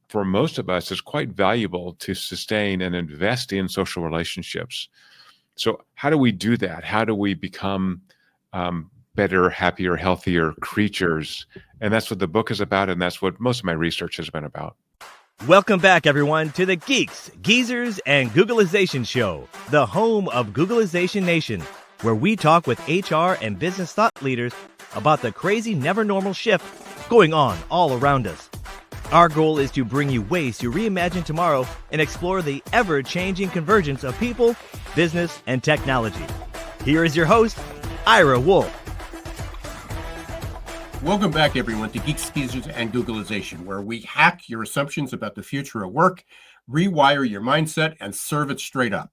for most of us, it's quite valuable to sustain and invest in social relationships. So how do we do that? How do we become better, happier, healthier creatures? And that's what the book is about, and that's what most of my research has been about. Welcome back, everyone, to the Geeks, Geezers, and Googlization Show, the home of Googlization Nation, where we talk with HR and business thought leaders about the crazy, never normal shift going on all around us. Our goal is to bring you ways to reimagine tomorrow and explore the ever-changing convergence of people, business, and technology. Here is your host, Ira Wolfe. Welcome back, everyone, to Geeks, Geezers, and Googlization, where we hack your assumptions about the future of work, rewire your mindset, and serve it straight up.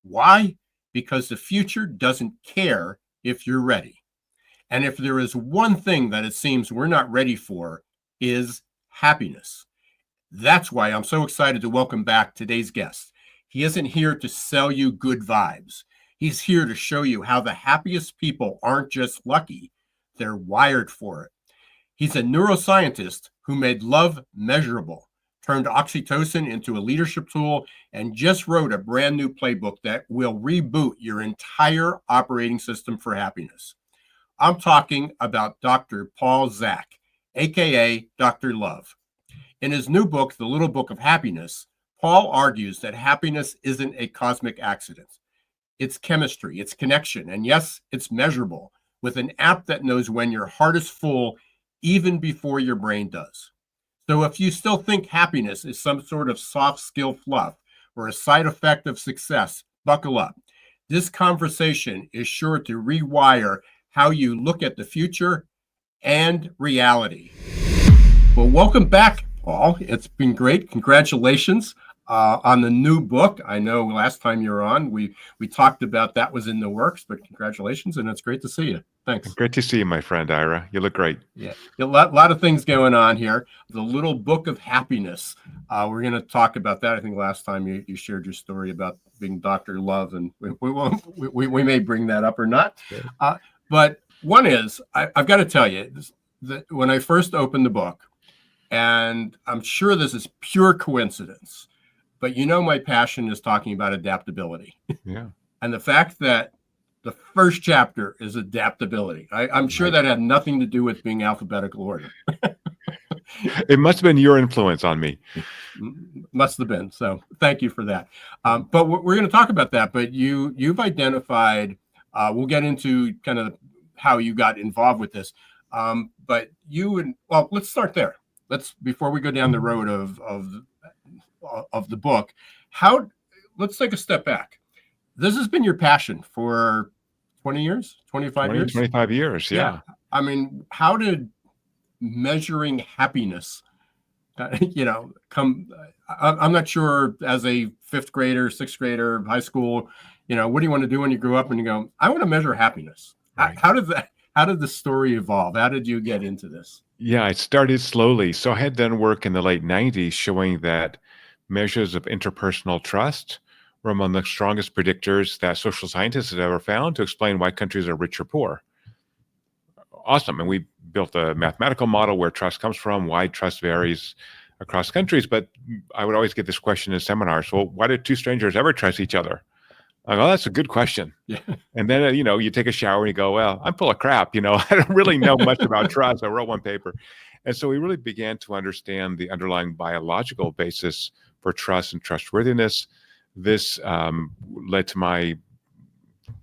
Why? Because the future doesn't care if you're ready. And if there is one thing that it seems we're not ready for, is happiness. That's why I'm so excited to welcome back today's guest. He isn't here to sell you good vibes. He's here to show you how the happiest people aren't just lucky, they're wired for it. He's a neuroscientist who made love measurable, turned oxytocin into a leadership tool, and just wrote a brand new playbook that will reboot your entire operating system for happiness. I'm talking about Dr. Paul Zak, aka Dr. Love. In his new book, The Little Book of Happiness, Paul argues that happiness isn't a cosmic accident. It's chemistry, it's connection, and yes, it's measurable, with an app that knows when your heart is full even before your brain does. So if you still think happiness is some sort of soft skill fluff or a side effect of success, buckle up. This conversation is sure to rewire how you look at the future and reality. Well, welcome back, Paul. It's been great. Congratulations on the new book. I know last time you were on, we talked about that was in the works, but congratulations, and it's great to see you. Thanks. Great to see you, my friend, Ira. You look great. Yeah, a lot of things going on here. The Little Book of Happiness. We're going to talk about that. I think last time you shared your story about being Dr. Love, and we may bring that up or not. But one is, I've got to tell you, that when I first opened the book, and I'm sure this is pure coincidence, but you know my passion is talking about adaptability. Yeah. And the fact that the first chapter is adaptability, I'm sure that had nothing to do with being alphabetical order. It must have been your influence on me. Must have been. So thank you for that. But we're going to talk about that. But you've identified, we'll get into kind of how you got involved with this. But let's start there. Before we go down the road of the book, let's take a step back. This has been your passion for 20 years, 25 years? 25 years, yeah. I mean, how did measuring happiness, come? I'm not sure, as a fifth grader, sixth grader, high school, what do you want to do when you grow up? And you go, I want to measure happiness. Right. How did the story evolve? How did you get into this? Yeah, it started slowly. So I had done work in the late 90s showing that measures of interpersonal trust were among the strongest predictors that social scientists had ever found to explain why countries are rich or poor. Awesome. And we built a mathematical model where trust comes from, why trust varies across countries. But I would always get this question in seminars. Well, why did two strangers ever trust each other? I go, oh, that's a good question. Yeah. And then, you take a shower and you go, well, I'm full of crap. I don't really know much about trust. I wrote one paper. And so we really began to understand the underlying biological basis for trust and trustworthiness. This led to my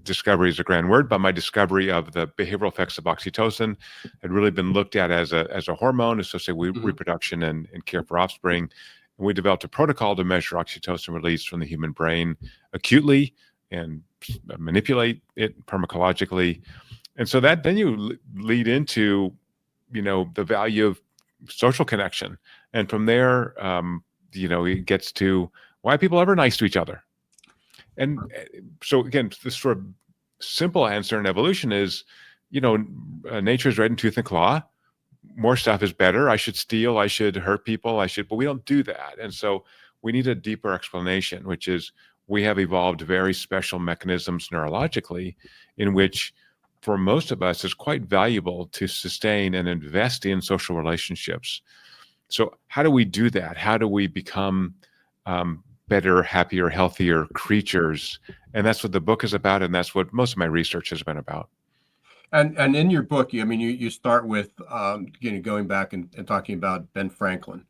discovery is a grand word, but my discovery of the behavioral effects of oxytocin had really been looked at as a hormone associated with reproduction and care for offspring. And we developed a protocol to measure oxytocin release from the human brain acutely and manipulate it pharmacologically. And so that then you lead into, the value of social connection. And from there, it gets to why people ever nice to each other. And so again, this sort of simple answer in evolution is, nature is red in tooth and claw. More stuff is better. I should steal. I should hurt people. But we don't do that. And so we need a deeper explanation, which is we have evolved very special mechanisms neurologically in which, for most of us, it's quite valuable to sustain and invest in social relationships. So how do we do that? How do we become better, happier, healthier creatures? And that's what the book is about, and that's what most of my research has been about. And in your book, you start with going back and talking about Ben Franklin,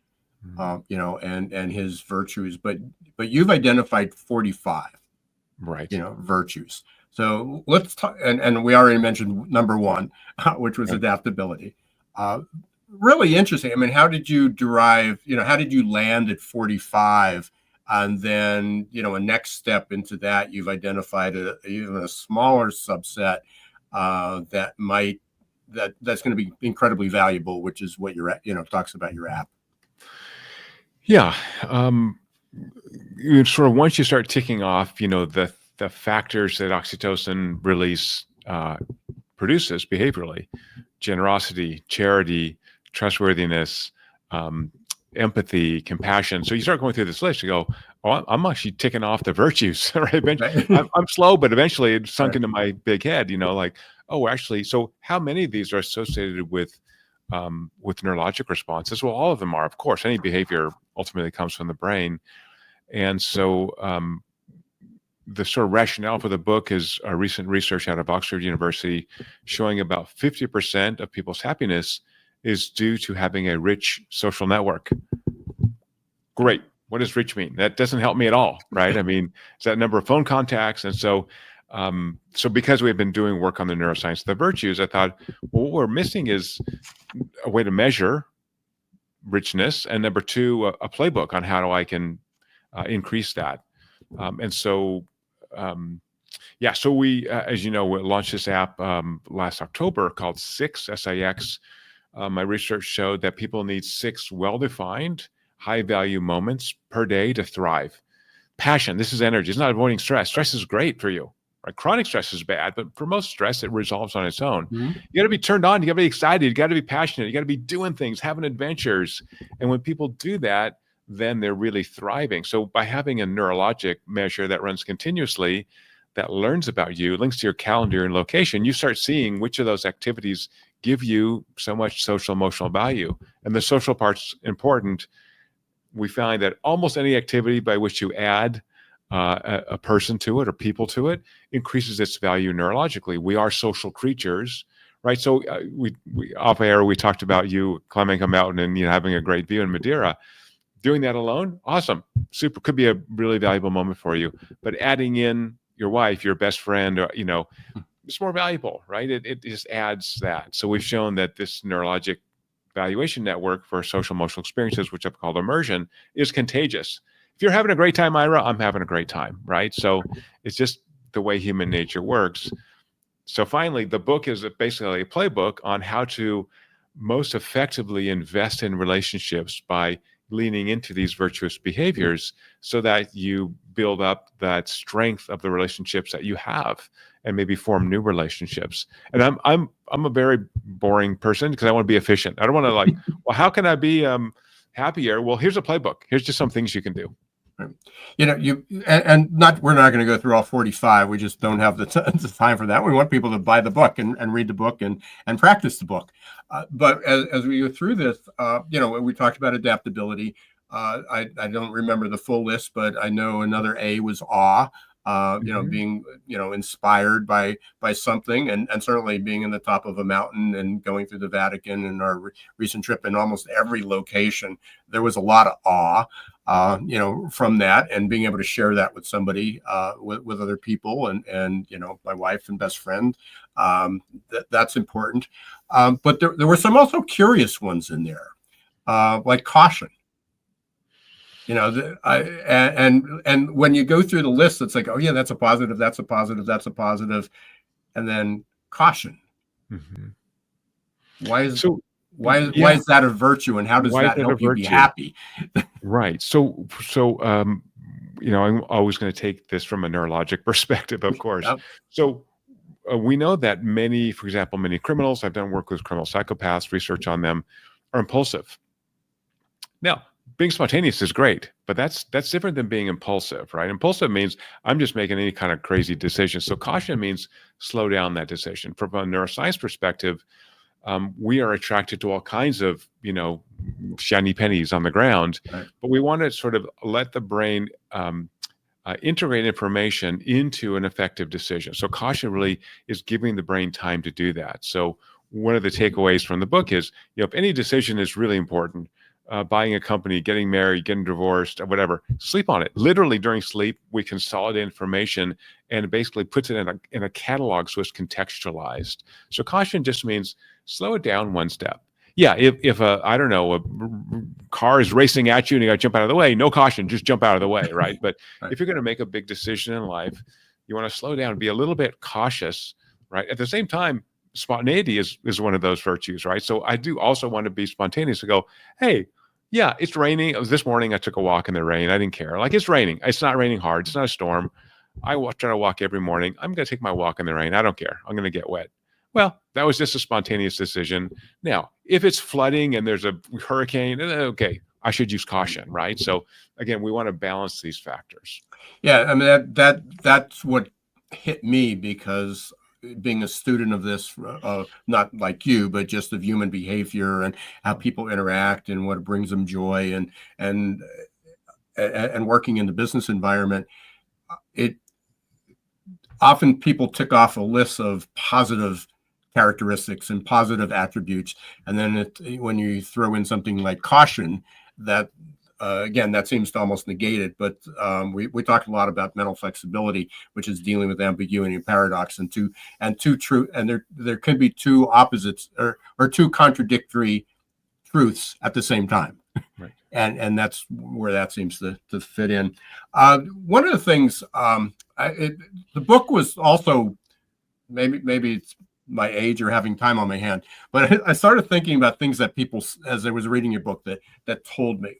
and his virtues, but you've identified 45, Right. virtues. So let's talk, and we already mentioned number one, which was adaptability. Really interesting. I mean, how did you derive, how did you land at 45? And then, a next step into that, you've identified even a smaller subset that's going to be incredibly valuable, which is what your, talks about your app. Yeah. Sort of once you start ticking off, the factors that oxytocin release produces behaviorally: generosity, charity, trustworthiness, empathy, compassion. So you start going through this list, you go, oh, I'm actually ticking off the virtues, right? I'm slow, but eventually it sunk into my big head, like, oh, actually, so how many of these are associated with neurologic responses? Well, all of them are, of course. Any behavior ultimately comes from the brain. And so the sort of rationale for the book is a recent research out of Oxford University showing about 50% of people's happiness is due to having a rich social network. Great. What does rich mean? That doesn't help me at all, right? I mean, it's that number of phone contacts. And so because we've been doing work on the neuroscience of the virtues, I thought, well, what we're missing is a way to measure richness, and number two, a playbook on how I can increase that. So we, as you know, we launched this app last October called Six, SIX. My research showed that people need 6 well-defined, high-value moments per day to thrive. Passion, this is energy. It's not avoiding stress. Stress is great for you. Right? Chronic stress is bad, but for most stress, it resolves on its own. Mm-hmm. You got to be turned on. You got to be excited. You got to be passionate. You got to be doing things, having adventures. And when people do that, then they're really thriving. So by having a neurologic measure that runs continuously, that learns about you, links to your calendar and location, you start seeing which of those activities give you so much social emotional value. And the social part's important. We find that almost any activity by which you add a person to it or people to it increases its value neurologically. We are social creatures, right? So we off air, we talked about you climbing a mountain and having a great view in Madeira. Doing that alone, awesome, super, could be a really valuable moment for you. But adding in your wife, your best friend, or it's more valuable, right? It just adds that. So we've shown that this neurologic valuation network for social emotional experiences, which I've called immersion, is contagious. If you're having a great time, Ira, I'm having a great time, right? So it's just the way human nature works. So finally, the book is basically a playbook on how to most effectively invest in relationships by leaning into these virtuous behaviors so that you build up that strength of the relationships that you have and maybe form new relationships. And I'm a very boring person because I want to be efficient. I don't want to well, how can I be happier? Well, here's a playbook. Here's just some things you can do. We're not going to go through all 45. We just don't have the time for that. We want people to buy the book and read the book and practice the book. But as we go through this, we talked about adaptability. I don't remember the full list, but I know another A was awe. Being, inspired by something, and certainly being in the top of a mountain and going through the Vatican and our recent trip in almost every location, there was a lot of awe, from that, and being able to share that with somebody, with other people, and my wife and best friend, that's important. But there were some also curious ones in there, like caution. And when you go through the list, it's like, oh yeah, that's a positive, that's a positive, that's a positive, and then caution. Mm-hmm. Why is that a virtue, and how does that help you be happy? Right. So I'm always going to take this from a neurologic perspective, of course. Yep. So we know that many criminals, I've done work with criminal psychopaths, research on them, are impulsive. Now, being spontaneous is great, but that's different than being impulsive, right? Impulsive means I'm just making any kind of crazy decision. So caution means slow down that decision. From a neuroscience perspective, we are attracted to all kinds of, shiny pennies on the ground, Right. but we want to sort of let the brain integrate information into an effective decision. So caution really is giving the brain time to do that. So one of the takeaways from the book is, if any decision is really important, buying a company, getting married, getting divorced, or whatever, sleep on it. Literally during sleep, we consolidate information and it basically puts it in a catalog so it's contextualized. So caution just means slow it down one step. Yeah, if I don't know, a car is racing at you and you got to jump out of the way, no caution, just jump out of the way, right? But Right. if you're going to make a big decision in life, you want to slow down, be a little bit cautious, right? At the same time, spontaneity is one of those virtues, right? So I do also want to be spontaneous to go, hey, yeah, it's raining. This morning I took a walk in the rain. I didn't care. Like, it's raining. It's not raining hard. It's not a storm. Try to walk every morning. I'm going to take my walk in the rain. I don't care. I'm going to get wet. Well, that was just a spontaneous decision. Now, if it's flooding and there's a hurricane, okay, I should use caution, right? So again, we want to balance these factors. Yeah, I mean that's what hit me, because being a student of this, not like you, but just of human behavior and how people interact and what brings them joy, and working in the business environment, it often people tick off a list of positive characteristics and positive attributes, and then when you throw in something like caution, that again, that seems to almost negate it. But we talked a lot about mental flexibility, which is dealing with ambiguity and paradox, and two true, and there can be two opposites or two contradictory truths at the same time. Right. And that's where that seems to fit in. One of the things, the book was also, maybe it's my age or having time on my hand, but I started thinking about things that people, as I was reading your book, that told me.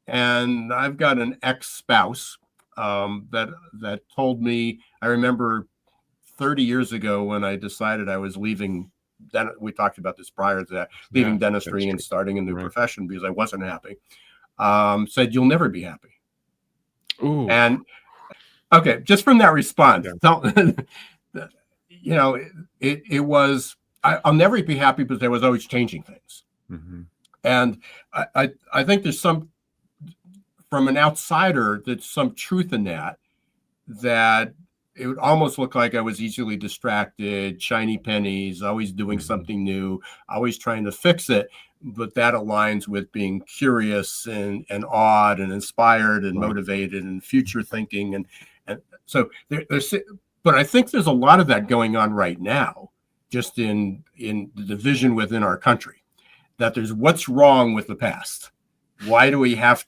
And I've got an ex-spouse that told me. I remember 30 years ago when I decided I was leaving. We talked about this prior to that, leaving dentistry and starting a new profession because I wasn't happy. Said, "You'll never be happy." Ooh. And okay, just from that response, it was, I'll never be happy because I was always changing things. Mm-hmm. And I think there's some, from an outsider, there's some truth in that it would almost look like I was easily distracted, shiny pennies, always doing something new, always trying to fix it. But that aligns with being curious and awed and inspired and motivated and future thinking. And so there's, but I think there's a lot of that going on right now, just in the division within our country, that there's what's wrong with the past. Why do we have,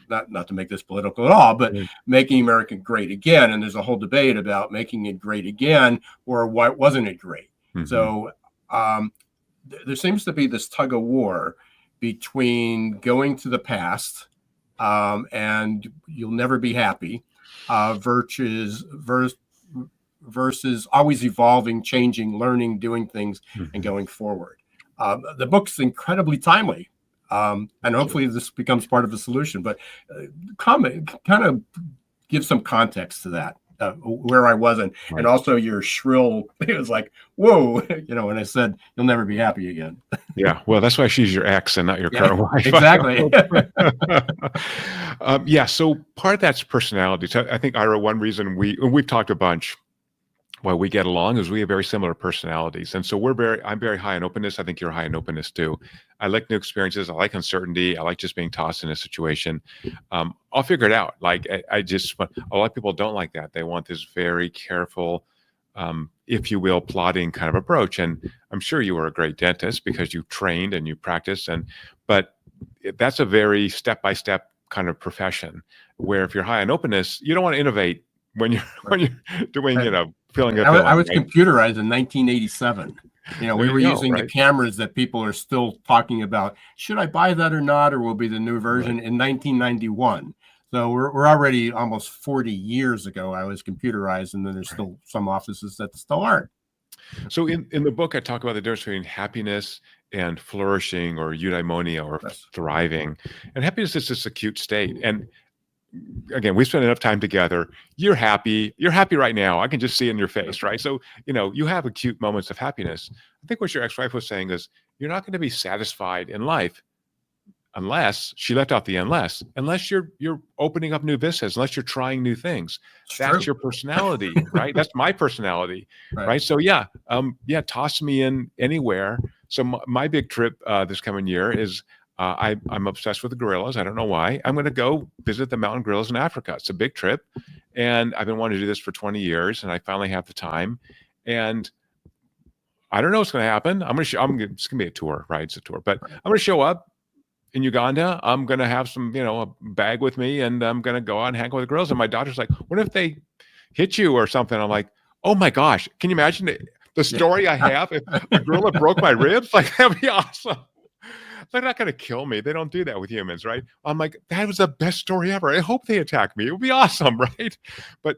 not to make this political at all, but making America great again. And there's a whole debate about making it great again, or why wasn't it great? Mm-hmm. So there seems to be this tug of war between going to the past and you'll never be happy versus always evolving, changing, learning, doing things, and going forward. The book's incredibly timely. And hopefully this becomes part of the solution, but kind of give some context to that, where I was, and also your shrill, it was like, whoa, when I said, you'll never be happy again. Yeah. Well, that's why she's your ex and not your current wife. Exactly. So part of that's personality. So I think, Ira, one reason we've talked a bunch why we get along is we have very similar personalities. And so I'm very high in openness. I think you're high in openness too. I like new experiences. I like uncertainty. I like just being tossed in a situation. I'll figure it out. Like a lot of people don't like that. They want this very careful, if you will, plodding kind of approach. And I'm sure you were a great dentist because you trained and you practiced. But that's a very step-by-step kind of profession where if you're high in openness, you don't want to innovate when you're doing, filling a I was computerized in 1987. We were using the cameras that people are still talking about. Should I buy that or not, or will be the new version in 1991? So we're already almost 40 years ago. I was computerized, and then there's still some offices that still aren't. So in the book, I talk about the difference between happiness and flourishing, or eudaimonia, or thriving. And happiness is just a cute state. And again, we spend enough time together. You're happy. You're happy right now. I can just see it in your face, right? So, you have acute moments of happiness. I think what your ex-wife was saying is you're not going to be satisfied in life unless she left out the unless you're opening up new vistas, unless you're trying new things. It's That's true. your personality, right? That's my personality, right? So yeah, toss me in anywhere. So my big trip this coming year is I'm obsessed with the gorillas. I don't know why. I'm going to go visit the mountain gorillas in Africa. It's a big trip, and I've been wanting to do this for 20 years, and I finally have the time. And I don't know what's going to happen. It's going to be a tour, right? It's a tour, but I'm going to show up in Uganda. I'm going to have some, a bag with me, and I'm going to go out and hang out with the girls. And my daughter's like, what if they hit you or something? I'm like, oh my gosh, can you imagine the story I have if a gorilla broke my ribs? Like, that'd be awesome. They're not going to kill me. They don't do that with humans, right? I'm like, that was the best story ever. I hope they attack me. It would be awesome, right? But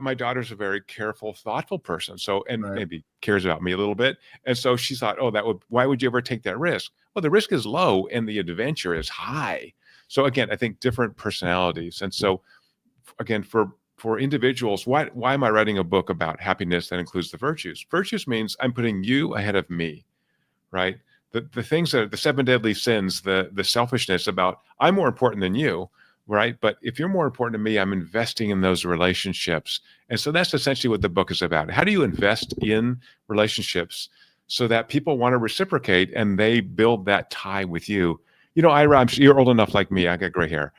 my daughter's a very careful, thoughtful person. So, and maybe cares about me a little bit. And so she thought, why would you ever take that risk? Well, the risk is low and the adventure is high. So again, I think different personalities. And so again, for individuals, why am I writing a book about happiness that includes the virtues? Virtues means I'm putting you ahead of me, right? The things that the 7 deadly sins, the selfishness about I'm more important than you, right? But if you're more important to me, I'm investing in those relationships. And so that's essentially what the book is about. How do you invest in relationships so that people want to reciprocate and they build that tie with you? Ira, you're old enough like me. I got gray hair.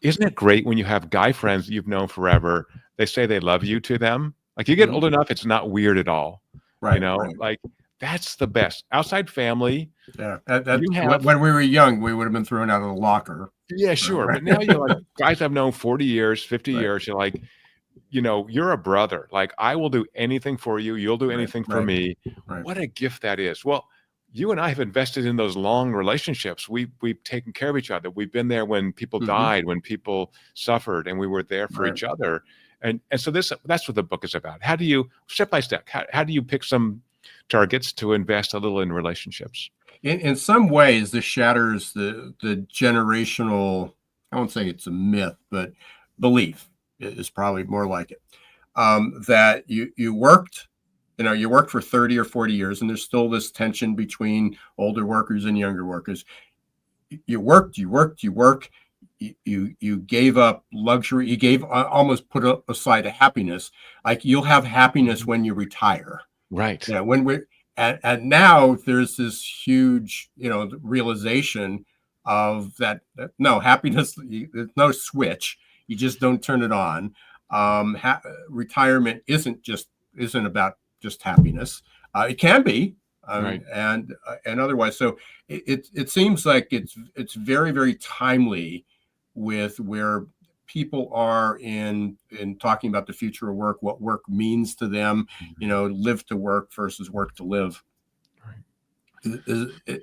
Isn't it great when you have guy friends that you've known forever? They say they love you to them. Like you get old enough, it's not weird at all. Right. Like that's the best. Outside family. Yeah. When we were young, we would have been thrown out of the locker. Yeah, sure. Right. But now you're like guys I've known 40 years, 50 years. You're like, you're a brother. Like I will do anything for you. You'll do anything for me. Right. What a gift that is. Well, you and I have invested in those long relationships. We've taken care of each other. We've been there when people died, when people suffered, and we were there for each other. And so that's what the book is about. How do you, step by step, how do you pick some targets to invest a little in relationships? In some ways, this shatters the generational, I won't say it's a myth, but belief is probably more like it, that you worked for 30 or 40 years, and there's still this tension between older workers and younger workers. You work, you gave up luxury, you gave almost put aside a happiness. Like you'll have happiness when you retire. Right. And now there's this huge, realization of that no happiness, there's no switch. You just don't turn it on. Retirement isn't about just happiness. It can be, and otherwise. So it seems like it's very, very timely with where people are in talking about the future of work, what work means to them, live to work versus work to live. Right.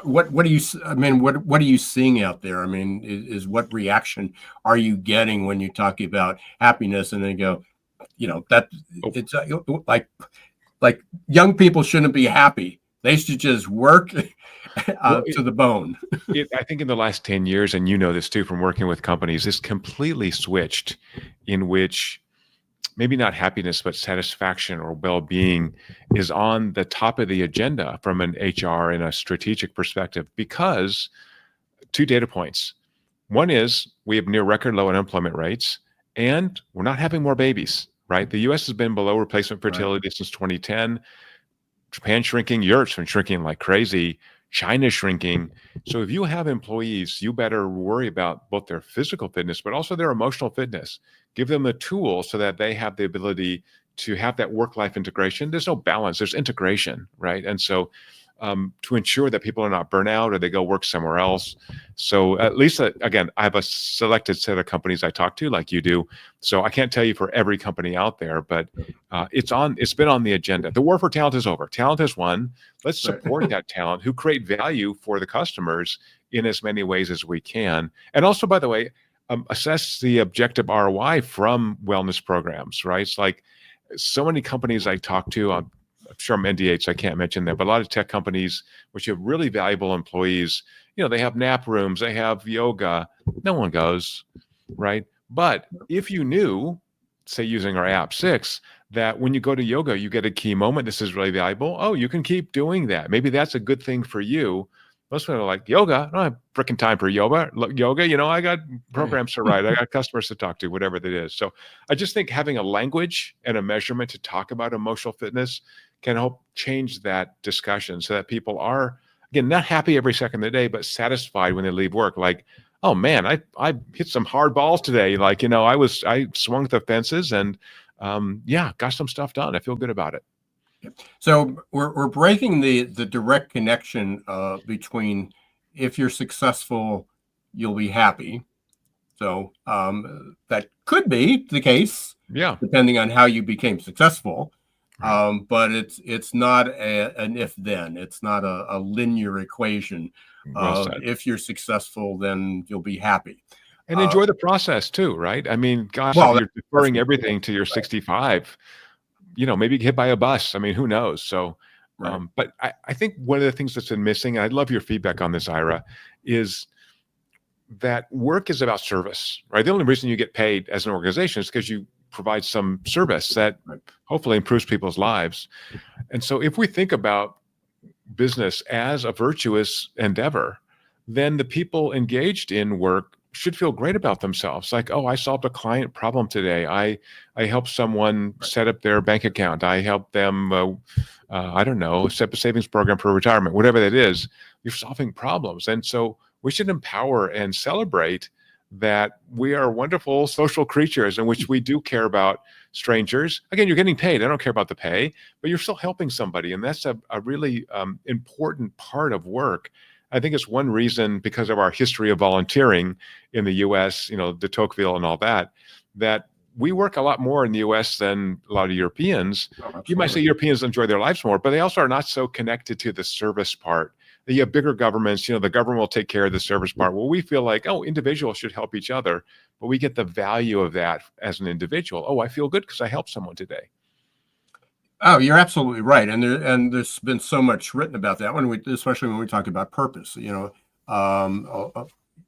What do you, what are you seeing out there? I mean, is what reaction are you getting when you're talking about happiness and then go, it's like young people shouldn't be happy. They should just work to the bone. I think in the last 10 years, and this too from working with companies, it's completely switched in which maybe not happiness, but satisfaction or well-being is on the top of the agenda from an HR and a strategic perspective because 2 data points. One is we have near record low unemployment rates and we're not having more babies, right? The US has been below replacement fertility since 2010. Japan shrinking, Europe's been shrinking like crazy, China's shrinking. So if you have employees, you better worry about both their physical fitness, but also their emotional fitness. Give them the tools so that they have the ability to have that work-life integration. There's no balance, there's integration, right? And so to ensure that people are not burnt out or they go work somewhere else. So at least, again, I have a selected set of companies I talk to like you do. So I can't tell you for every company out there, but it's been on the agenda. The war for talent is over. Talent has won. Let's support that talent who create value for the customers in as many ways as we can. And also, by the way, assess the objective ROI from wellness programs, right? It's like so many companies I talk to, I'm sure I'm NDA, so I can't mention them, but a lot of tech companies, which have really valuable employees, they have nap rooms, they have yoga. No one goes. right? But if you knew, say using our app 6, that when you go to yoga, you get a key moment, this is really valuable. Oh, you can keep doing that. Maybe that's a good thing for you. Most people are like, yoga? I don't have freaking time for yoga. Yoga, I got programs to write. I got customers to talk to, whatever that is. So I just think having a language and a measurement to talk about emotional fitness can help change that discussion so that people are, again, not happy every second of the day, but satisfied when they leave work. Like, oh man, I hit some hard balls today. Like, I swung the fences and got some stuff done. I feel good about it. So we're breaking the direct connection between if you're successful, you'll be happy. So that could be the case, depending on how you became successful. Right. But it's not an if then. It's not a linear equation. If you're successful, then you'll be happy. And enjoy the process too, right? I mean, gosh, if you're deferring everything to your 65, maybe get hit by a bus. I mean, who knows? So, right. But I think one of the things that's been missing, and I'd love your feedback on this, Ira, is that work is about service, right? The only reason you get paid as an organization is because you provide some service that hopefully improves people's lives. And so if we think about business as a virtuous endeavor, then the people engaged in work should feel great about themselves. Like, oh, I solved a client problem today. I helped someone set up their bank account. I helped them, I don't know, set up a savings program for retirement, whatever that is. You're solving problems. And so we should empower and celebrate that we are wonderful social creatures in which we do care about strangers. Again, you're getting paid. I don't care about the pay, but you're still helping somebody. And that's a really important part of work. I think it's one reason, because of our history of volunteering in the U.S., de Tocqueville and all that, that we work a lot more in the U.S. than a lot of Europeans. Oh, you might say Europeans enjoy their lives more, but they also are not so connected to the service part. You have bigger governments, the government will take care of the service part. Well, we feel like, oh, individuals should help each other, but we get the value of that as an individual. Oh, I feel good because I helped someone today. Oh, you're absolutely right, and there's been so much written about that especially when we talk about purpose.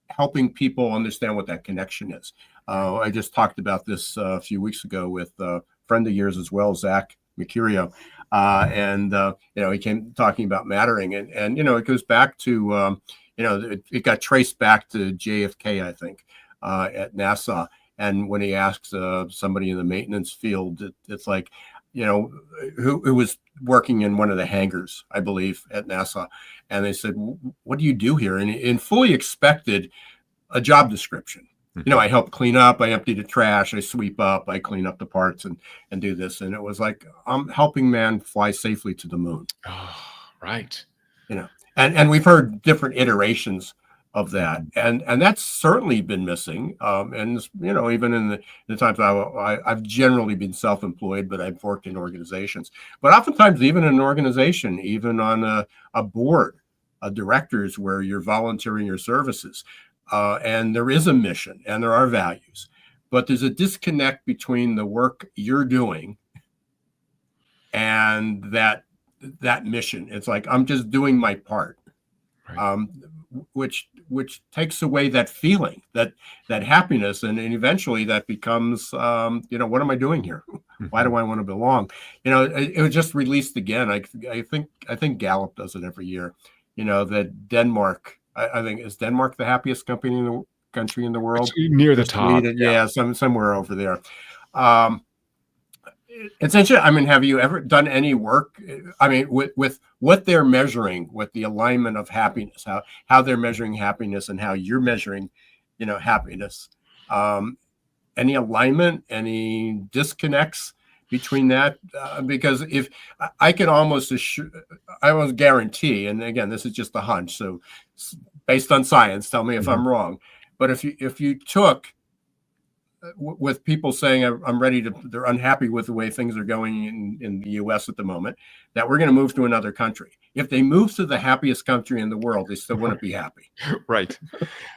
Helping people understand what that connection is. I just talked about this a few weeks ago with a friend of yours as well, Zach Mercurio, and he came talking about mattering, and it goes back to it got traced back to JFK, I think, at NASA, and when he asked somebody in the maintenance field, it's like, who was working in one of the hangars, I believe, at NASA. And they said, what do you do here? And fully expected a job description. I help clean up, I empty the trash, I sweep up, I clean up the parts and do this. And it was like, I'm helping man fly safely to the moon. Oh, right. And we've heard different iterations of that, and that's certainly been missing. And even in the times I've generally been self-employed, but I've worked in organizations. But oftentimes, even in an organization, even on a board of directors where you're volunteering your services, and there is a mission and there are values, but there's a disconnect between the work you're doing and that mission. It's like, I'm just doing my part. Right. Which takes away that feeling, that happiness, and eventually that becomes, what am I doing here? Why do I want to belong? It was just released again. I think Gallup does it every year. That Denmark, I think, is Denmark the happiest country in the world? It's near the top. Yeah, somewhere over there. It's interesting. I mean, have you ever done any work? I mean, with what they're measuring, with the alignment of happiness, how they're measuring happiness and how you're measuring, happiness. Any alignment, any disconnects between that? Because if I can almost guarantee, and again, this is just a hunch, so based on science, tell me if I'm wrong. But if you took with people saying they're unhappy with the way things are going in the U.S. at the moment, that we're going to move to another country. If they move to the happiest country in the world, they still wouldn't be happy. Right.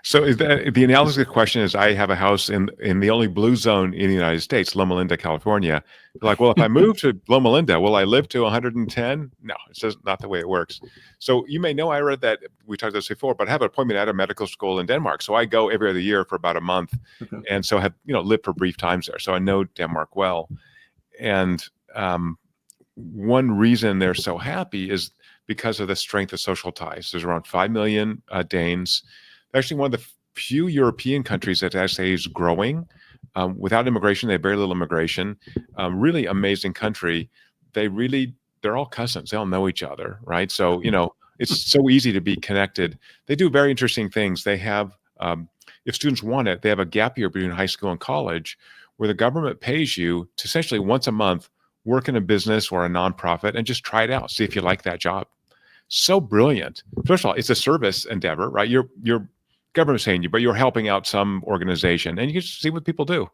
So the analysis question is, I have a house in the only blue zone in the United States, Loma Linda, California. Like, well, if I move to Loma Linda, will I live to 110? No, it's just not the way it works. So you may know, Ira, that we talked about this before, but I have an appointment at a medical school in Denmark. So I go every other year for about a month, Okay. and so have lived for brief times there. So I know Denmark well, and one reason they're so happy is because of the strength of social ties. There's around 5 million Danes. They're actually one of the few European countries that actually is growing. Without immigration, they have very little immigration. Really amazing country. They're all cousins. They all know each other, right? So, it's so easy to be connected. They do very interesting things. They have, if students want it, they have a gap year between high school and college where the government pays you to essentially once a month work in a business or a nonprofit and just try it out. See if you like that job. So brilliant. First of all, it's a service endeavor, right? Your government's paying you, but you're helping out some organization and you can see what people do,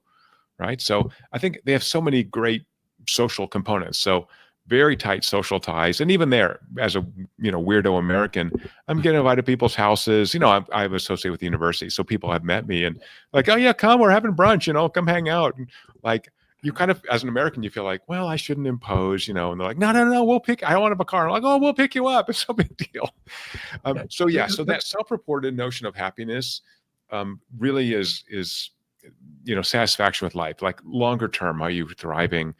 right? So I think they have so many great social components. So very tight social ties. And even there, as a weirdo American, I'm getting invited to people's houses. I'm associated with the university, so people have met me and like, oh yeah, come, we're having brunch. Come hang out. And like, you kind of, as an American, you feel like, well, I shouldn't impose. And they're like, no, we'll pick. I don't want to have a car. I'm like, oh, we'll pick you up. It's no big deal. So that self-reported notion of happiness really is satisfaction with life. Like longer term, are you thriving?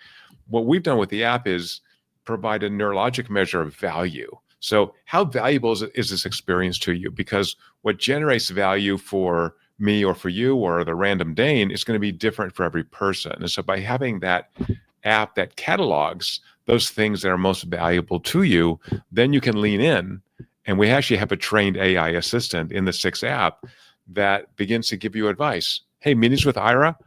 What we've done with the app is provide a neurologic measure of value. So how valuable is this experience to you? Because what generates value for me or for you or the random Dane is going to be different for every person. And so by having that app that catalogs those things that are most valuable to you, then you can lean in. And we actually have a trained AI assistant in the 6 app that begins to give you advice. Hey, meetings with Ira,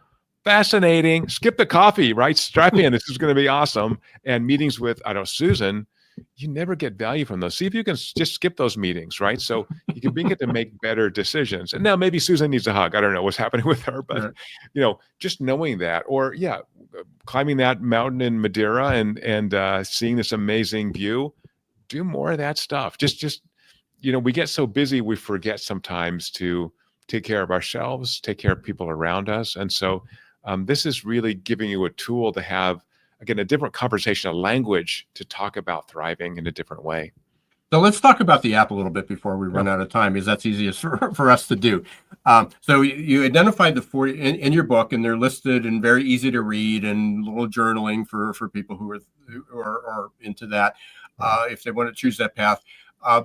fascinating. Skip the coffee, right? Strap in. This is going to be awesome. And meetings with, Susan, you never get value from those. See if you can just skip those meetings, right? So you can begin to make better decisions. And now maybe Susan needs a hug. I don't know what's happening with her, but just knowing that, or climbing that mountain in Madeira and seeing this amazing view. Do more of that stuff. Just we get so busy we forget sometimes to take care of ourselves, take care of people around us, and so this is really giving you a tool to have, again, a different conversation, a language to talk about thriving in a different way. So let's talk about the app a little bit before we run out of time, because that's easiest for us to do. So you identified the 40 in your book, and they're listed and very easy to read, and a little journaling for people who are into that, if they want to choose that path.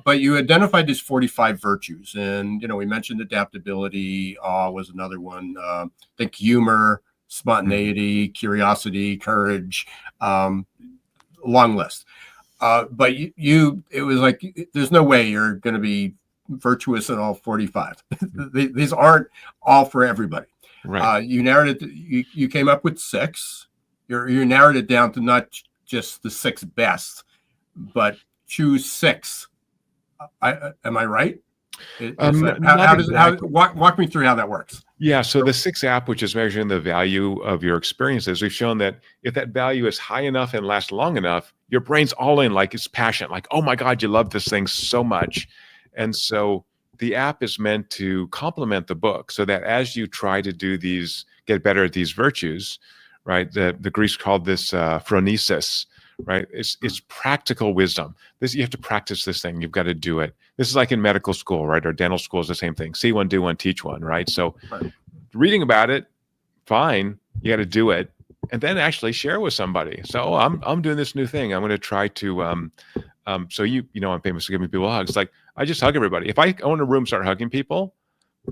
But you identified these 45 virtues, and we mentioned adaptability was another one. I think humor, spontaneity, curiosity, courage, long list. But it was like, there's no way you're going to be virtuous in all 45. These aren't all for everybody. Right. You narrowed it. You came up with 6. You narrowed it down to not just the 6 best, but choose 6. Am I right? Walk me through how that works. Yeah. So the 6 app, which is measuring the value of your experiences, we've shown that if that value is high enough and lasts long enough, your brain's all in, like it's passionate, like, oh my God, you love this thing so much. And so the app is meant to complement the book so that as you try to get better at these virtues, right? The Greeks called this phronesis, right? It's practical wisdom. You have to practice this thing. You've got to do it. This is like in medical school, right? Or dental school is the same thing. See one, do one, teach one, right? So reading about it, fine. You got to do it. And then actually share with somebody. So I'm doing this new thing. I'm going to try to, so I'm famous for giving people hugs. Like I just hug everybody. If I own a room, start hugging people,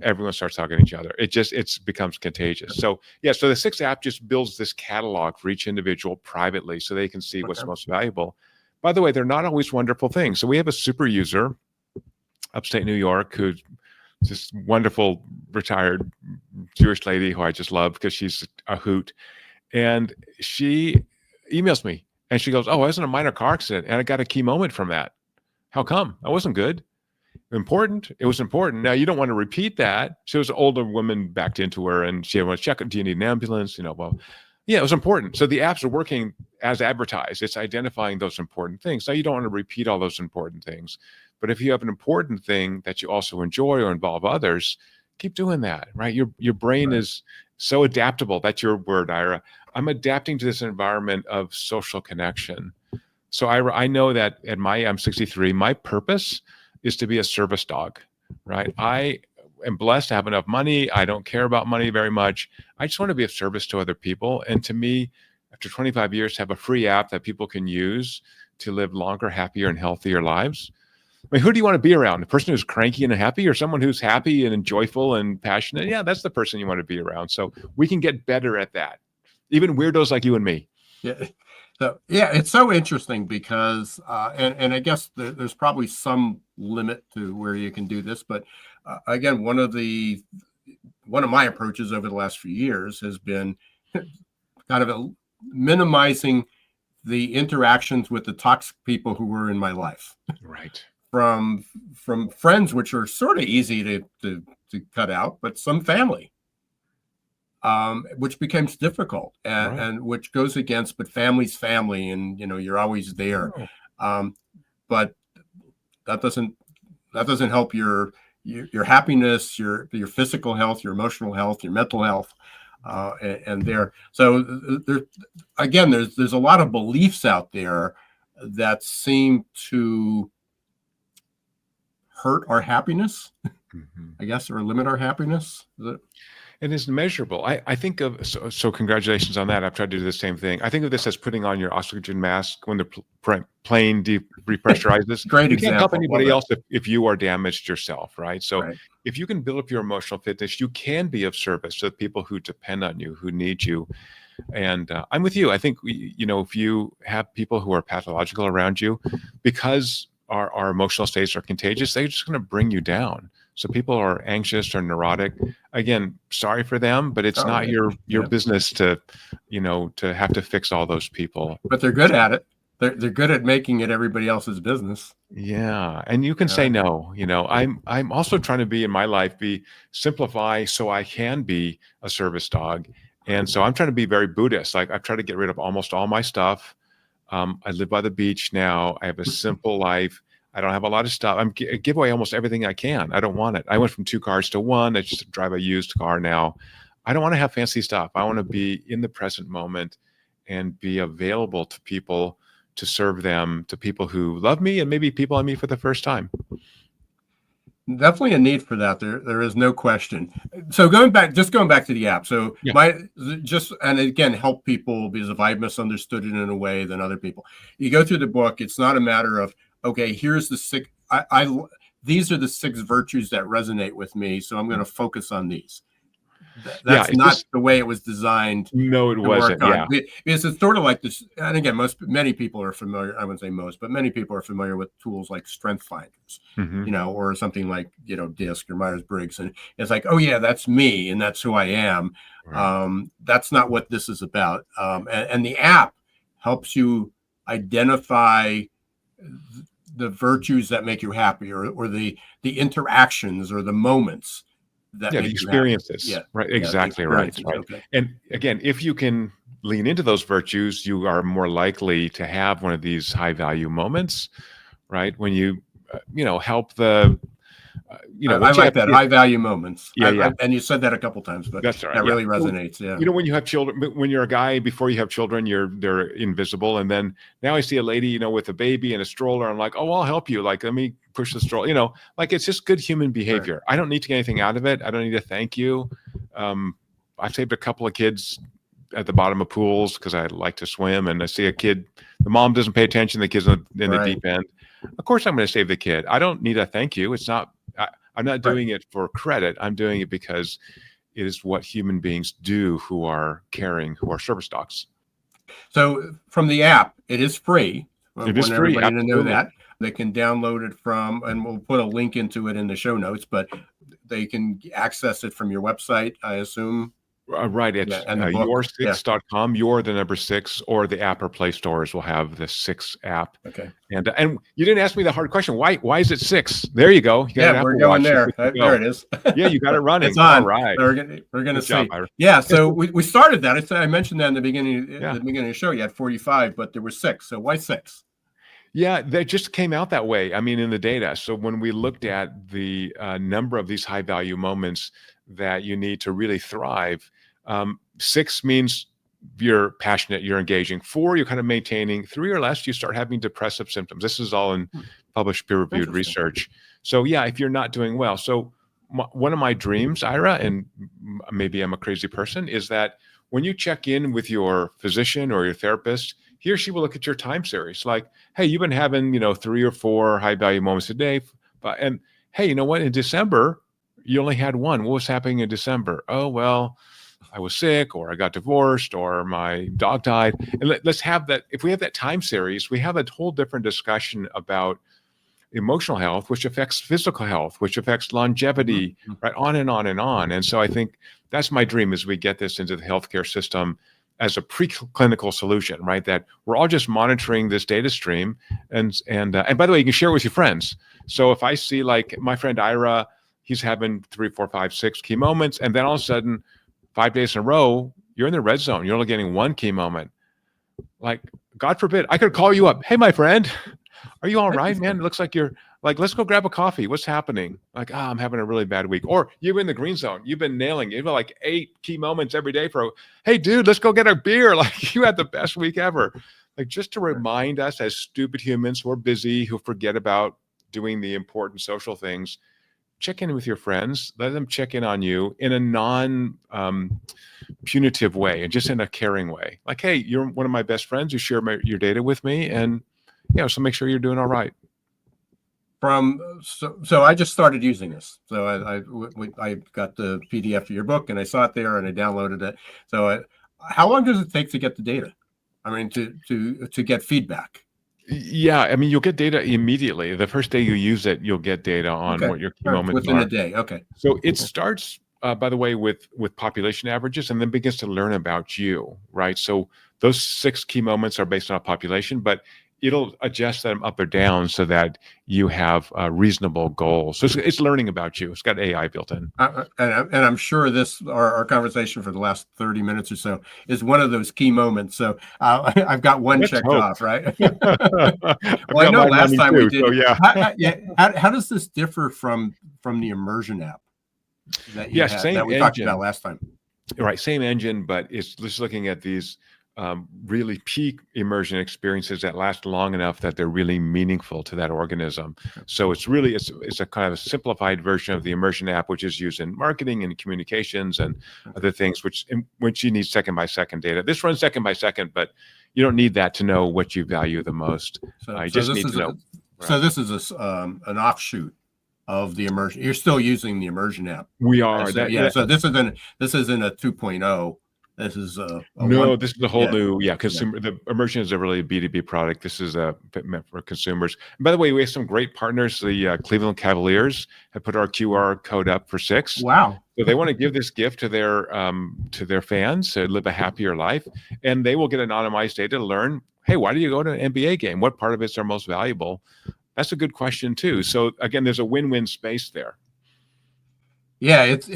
everyone starts hugging each other. It becomes contagious. So so the 6 app just builds this catalog for each individual privately so they can see what's most valuable. By the way, they're not always wonderful things. So we have a super user, upstate New York, who's this wonderful retired Jewish lady who I just love because she's a hoot. And she emails me and she goes, oh, I was in a minor car accident and I got a key moment from that. How come? I wasn't good. Important. It was important. Now you don't want to repeat that. She was an older woman backed into her and she wanted to check, do you need an ambulance? Well, yeah, it was important. So the apps are working as advertised. It's identifying those important things. Now you don't want to repeat all those important things, but if you have an important thing that you also enjoy or involve others, keep doing that, right? Your brain is so adaptable. That's your word, Ira. I'm adapting to this environment of social connection. So I know that I'm 63, my purpose is to be a service dog, right? I am blessed to have enough money. I don't care about money very much. I just want to be of service to other people. And to me, after 25 years, to have a free app that people can use to live longer, happier, and healthier lives. I mean, who do you want to be around? A person who's cranky and happy, or someone who's happy and joyful and passionate? Yeah, that's the person you want to be around. So we can get better at that. Even weirdos like you and me. Yeah. So yeah, it's so interesting because, and I guess there's probably some limit to where you can do this, but again, one of my approaches over the last few years has been kind of minimizing the interactions with the toxic people who were in my life. Right. From friends, which are sort of easy to cut out, but some family. Which becomes difficult and which goes against, but family's family, and you're always there. But that doesn't help your happiness, your physical health, your emotional health, your mental health, and there. So there's a lot of beliefs out there that seem to hurt our happiness, I guess, or limit our happiness. It is measurable. I think of, so congratulations on that. I've tried to do the same thing. I think of this as putting on your oxygen mask when the plane repressurizes. Great you example. Can't help anybody else if you are damaged yourself, right? So Right. If you can build up your emotional fitness, you can be of service to the people who depend on you, who need you. And I'm with you. I think, if you have people who are pathological around you, because our emotional states are contagious, they're just going to bring you down. So people are anxious or neurotic. Again, sorry for them, but it's not your business to have to fix all those people. But they're good at it. They're good at making it everybody else's business. Yeah, and you can say no. I'm also trying to be in my life simplify so I can be a service dog, and so I'm trying to be very Buddhist. Like I've tried to get rid of almost all my stuff. I live by the beach now. I have a simple life. I don't have a lot of stuff. I give away almost everything I can. I don't want it. I went from 2 cars to 1. I just drive a used car now. I don't want to have fancy stuff. I want to be in the present moment and be available to people, to serve them, to people who love me and maybe people I meet for the first time. Definitely a need for that. There is no question. So going back to the app. So and again, help people, because if I misunderstood it in a way than other people, you go through the book. It's not a matter of, okay, here's the 6. These are the 6 virtues that resonate with me, so I'm going to focus on these. That's not the way it was designed. No, it wasn't. Yeah, it's sort of like this. And again, many people are familiar. I wouldn't say most, but many people are familiar with tools like Strength Finders, or something like DISC or Myers-Briggs, and it's like, oh yeah, that's me, and that's who I am. Right. That's not what this is about. And the app helps you identify the virtues that make you happy, or the interactions or the moments that the experiences. Right. Exactly. Right. Okay. And again, if you can lean into those virtues, you are more likely to have one of these high value moments, right? When you, help the, I like that, high value moments. Yeah. And you said that a couple times, but that's right. That really resonates. Yeah. When you have children, when you're a guy, before you have children, they're invisible. And then now I see a lady, with a baby and a stroller. I'm like, oh, I'll help you. Like, let me push the stroller, like it's just good human behavior. Right. I don't need to get anything out of it. I don't need to thank you. I've saved a couple of kids at the bottom of pools because I like to swim, and I see a kid, the mom doesn't pay attention, the kid's in the deep end. Of course, I'm going to save the kid. I don't need a thank you. It's not, I'm not doing it for credit. I'm doing it because it is what human beings do who are caring, who are service dogs. So from the app, it is free. It is free. Everybody to know that. They can download it from, and we'll put a link into it in the show notes, but they can access it from your website, I assume. Right. It's your6.com, you're the number 6, or the app or Play stores will have the 6 app. Okay. And you didn't ask me the hard question. Why is it 6? There you go. We're going there. There it is. Yeah, you got it running. It's on. All right. We're going to see. Yeah. So we started that. I mentioned that in the beginning. At the beginning of the show, you had 45, but there were 6. So why 6? Yeah, that just came out that way. I mean, in the data. So when we looked at the number of these high value moments that you need to really thrive, 6 means you're passionate, you're engaging. 4, you're kind of maintaining. 3 or less, you start having depressive symptoms. This is all in published peer-reviewed research. So yeah, if you're not doing well. So one of my dreams, Ira, and maybe I'm a crazy person, is that when you check in with your physician or your therapist, he or she will look at your time series. Like, hey, you've been having, 3 or 4 high value moments a day. And hey, you know what? In December, you only had 1. What was happening in December? Oh, well, I was sick, or I got divorced, or my dog died. And let's have that. If we have that time series, we have a whole different discussion about emotional health, which affects physical health, which affects longevity, right? On and on and on. And so I think that's my dream, is we get this into the healthcare system as a preclinical solution, right? That we're all just monitoring this data stream. And by the way, you can share it with your friends. So if I see, like, my friend Ira, he's having 3, 4, 5, 6 key moments, and then all of a sudden, 5 days in a row, you're in the red zone. You're only getting 1 key moment. Like, God forbid, I could call you up. Hey, my friend, are you all right, man? It looks like you're like, let's go grab a coffee. What's happening? Like, I'm having a really bad week. Or you're in the green zone. You've been nailing it. You've got like 8 key moments every day hey, dude, let's go get a beer. Like, you had the best week ever. Like, just to remind us, as stupid humans who are busy, who forget about doing the important social things, check in with your friends. Let them check in on you in a non-punitive way, and just in a caring way. Like, hey, you're one of my best friends. You share your data with me, and so make sure you're doing all right. So I just started using this. So I got the PDF of your book, and I saw it there, and I downloaded it. So how long does it take to get the data? I mean, to get feedback. Yeah, I mean, you'll get data immediately. The first day you use it, you'll get data on what your key moments within are. a day. Okay. So it starts, by the way, with population averages, and then begins to learn about you, right? So those 6 key moments are based on a population, but it'll adjust them up or down so that you have reasonable goals. So it's learning about you. It's got AI built in. And I'm sure our conversation for the last 30 minutes or so is one of those key moments. So I've got one checked off, right? Well, I know last time we did. So yeah. How does this differ from the immersion app that we talked about last time? Right, same engine, but it's just looking at these really peak immersion experiences that last long enough that they're really meaningful to that organism. So it's a kind of a simplified version of the immersion app, which is used in marketing and communications and other things, which you need second by second data. This runs second by second, but you don't need that to know what you value the most. You just need to know. So this is an offshoot of the immersion. You're still using the immersion app. We are. So this isn't a 2.0. This is this is a whole new consumer. The immersion is a really B2B product. This is meant for consumers. And by the way, we have some great partners. The Cleveland Cavaliers have put our QR code up for 6. Wow! So they want to give this gift to their fans to live a happier life, and they will get anonymized data to learn. Hey, why do you go to an NBA game? What part of it's our most valuable? That's a good question too. So again, there's a win-win space there. Yeah, it's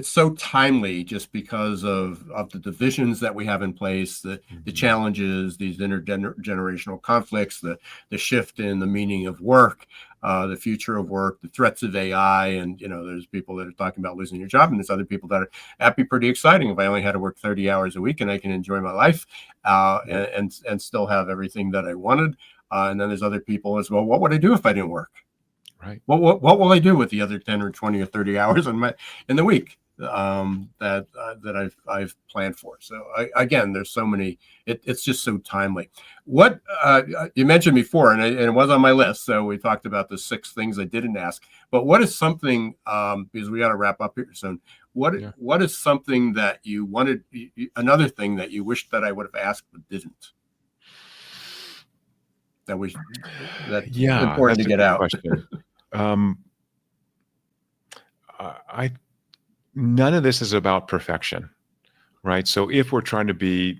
so timely just because of the divisions that we have in place, the challenges, these intergenerational conflicts, the shift in the meaning of work, the future of work, the threats of AI, and there's people that are talking about losing your job, and there's other people that are that'd be pretty exciting if I only had to work 30 hours a week and I can enjoy my life and still have everything that I wanted. And then there's other people as well. What would I do if I didn't work? Right. What will I do with the other 10 or 20 or 30 hours in the week that I've planned for? So again, there's so many. It's just so timely. What you mentioned before, and it was on my list. So we talked about the 6 things I didn't ask. But what is something? Because we got to wrap up here soon. What is something that you wanted? Another thing that you wished that I would have asked but didn't? That's important to get out. None of this is about perfection, right? So if we're trying to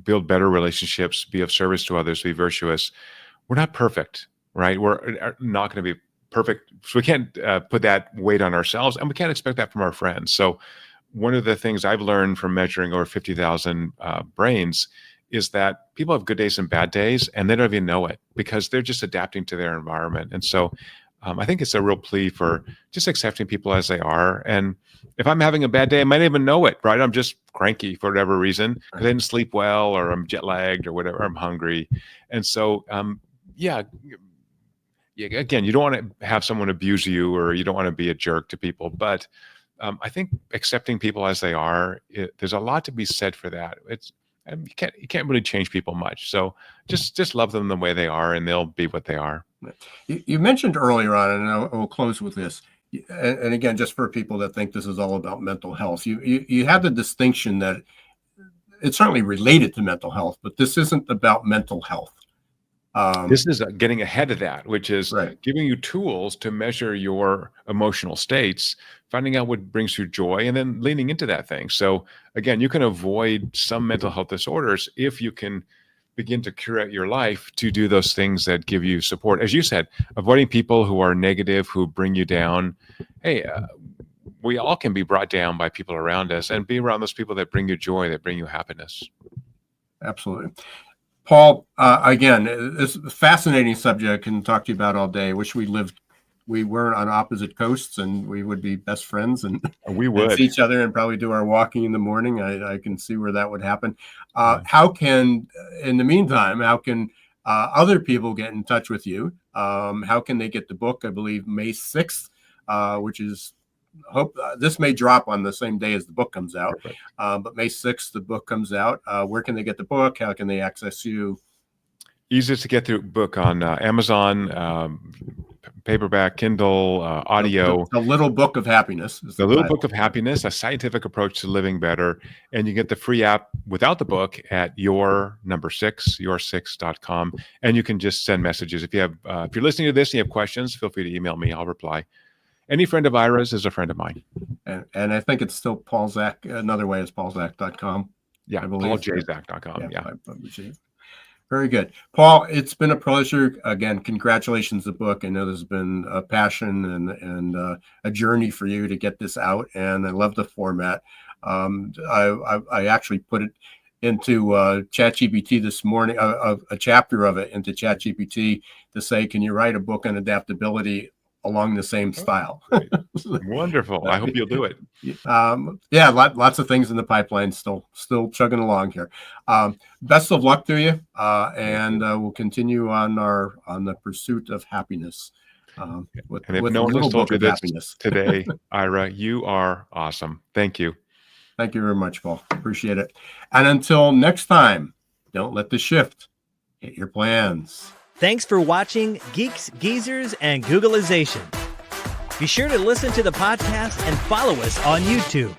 build better relationships, be of service to others, be virtuous, we're not perfect, right? We're not going to be perfect. So we can't put that weight on ourselves, and we can't expect that from our friends. So one of the things I've learned from measuring over 50,000 brains is that people have good days and bad days, and they don't even know it because they're just adapting to their environment. And so I think it's a real plea for just accepting people as they are. And if I'm having a bad day, I might even know it, right? I'm just cranky for whatever reason because I didn't sleep well, or I'm jet lagged, or whatever. I'm hungry, and so yeah. Again, you don't want to have someone abuse you, or you don't want to be a jerk to people, but I think accepting people as they are, there's a lot to be said for that. You can't really change people much. So just love them the way they are, and they'll be what they are. You mentioned earlier on, and I'll close with this. And again, just for people that think this is all about mental health, you have the distinction that it's certainly related to mental health, but this isn't about mental health. This is getting ahead of that, which is right. giving you tools to measure your emotional states, finding out what brings you joy, and then leaning into that thing. So again, you can avoid some mental health disorders if you can begin to curate your life to do those things that give you support. As you said, avoiding people who are negative, who bring you down. Hey, we all can be brought down by people around us, and be around those people that bring you joy, that bring you happiness. Absolutely. Paul, again, this is a fascinating subject I can talk to you about all day. I wish we weren't on opposite coasts, and we would be best friends and we would see each other and probably do our walking in the morning. I can see where that would happen. How can, in the meantime, how can other people get in touch with you? How can they get the book? I believe May 6th, which is this may drop on the same day as the book comes out, but May 6th, the book comes out. Where can they get the book? How can they access you? Easiest to get the book on Amazon, paperback, Kindle, audio. The Little Book of Happiness. The Little Book of Happiness, a scientific approach to living better. And you get the free app without the book at your6.com. And you can just send messages. If you're listening to this and you have questions, feel free to email me. I'll reply. Any friend of Ira's is a friend of mine. And I think it's still Paul Zak. Another way is paulzak.com. Yeah, pauljzak.com. Yeah. Very good. Paul, it's been a pleasure. Again, congratulations on the book. I know there's been a passion and a journey for you to get this out, and I love the format. I actually put it into ChatGPT this morning, a chapter of it into ChatGPT to say, can you write a book on adaptability along the same style? Wonderful. I hope you'll do it. Yeah, lots of things in the pipeline, still chugging along here. Best of luck to you, and we'll continue on the pursuit of happiness. With no one has told you this happiness today, Ira, you are awesome. Thank you. Thank you very much, Paul. Appreciate it. And until next time, don't let the shift hit your plans. Thanks for watching Geeks, Geezers, and Googlization. Be sure to listen to the podcast and follow us on YouTube.